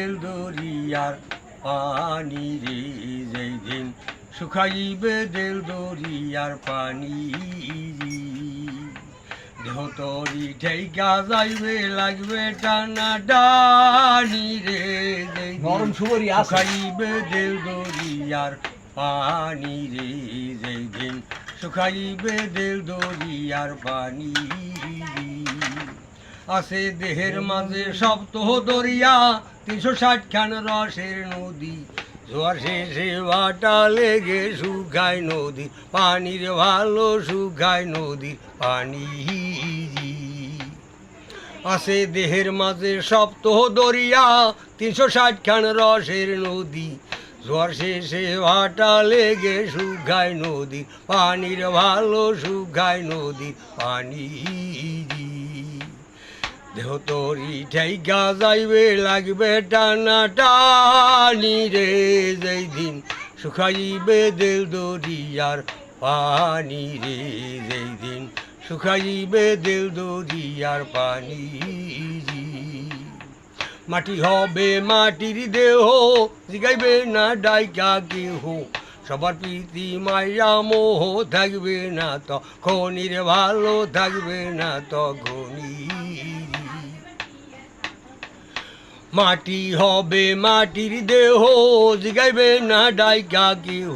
দিল দরিয়ার পানি রে যেই দিন শুকাইবে দিল দরিয়ার পানি দেহ তরি ঠেকা যাইবে লাগবে টানা ডানি রে যেই দিন শুকাইবে দিল দরিয়ার পানি রে যেই দিন শুকাইবে দিল দরিয়ার পানি আছে দেহের মাঝে সপ্তহ দরিয়া 360 খান রসের নদী জোয়ার শেষে ভাটা লেগে শুকায় নদী পানির ভালো শুকায় নদীর পানি আছে দেহের মাঝে সপ্তহ দরিয়া 360 খান রসের নদী জোয়ার শেষে ভাটা লেগে শুকায় নদী পানির ভালো শুকায় নদী পানি দেহ তরি ঠেকা যাইবে লাগবে টানা টানি রে যেই দিন শুকাইবে দিল দরিয়ার পানি রে যেই দিন শুকাইবে দিল দরিয়ার পানি মাটি হবে মাটির দেহ জিগাইবে না ডাইকা কেহ সবার প্রীতি মায়া মোহ থাকবে না তো খনির ভালো থাকবে না তো খনি মাটি হবে মাটির দেহ জিগাইবে না ডাইকা কেহ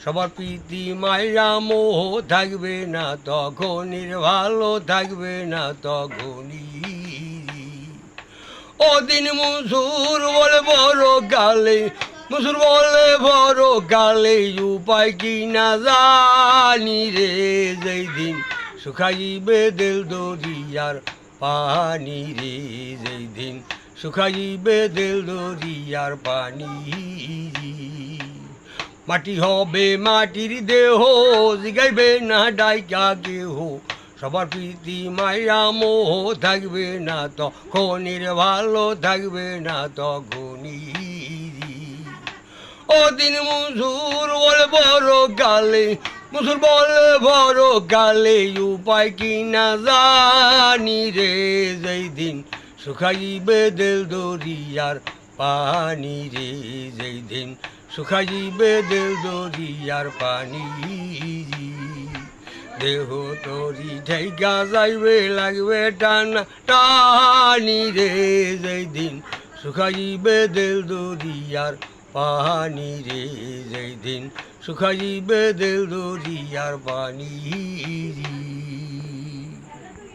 সবার প্রীতি মায়া মোহ থাকবে না তখনই ভালো থাকবে না তখনই ওদিন মুসুর বলে বড় গালে মুসুর বলে বড় গালে উপায় কি না জানি রে যেই দিন শুকাইবে দিল দরিয়ার পানি রে যেই দিন শুকাইবে দিল দরিয়ার পানি মাটি হবে মাটির দেহ জিগাইবে না ডাইকা কেহ সবার প্রীতি মায়া মোহ থাকবে না তখনই ভালো থাকবে না তখনই ওদিন মুসুর বলে বড় গালে মুসুর বলে বড় গালে উপায় কি না জানি রে যেই দিন শুকাইবে দিল দরিয়ার পানি রে যেই দিন শুকাইবে দিল দরিয়ার পানি দেহ তরি ঠেকা যাইবে লাগবে টানা টানি রে যেই দিন শুকাইবে দিল দরিয়ার পানি রে যেই দিন শুকাইবে দিল দরিয়ার পানি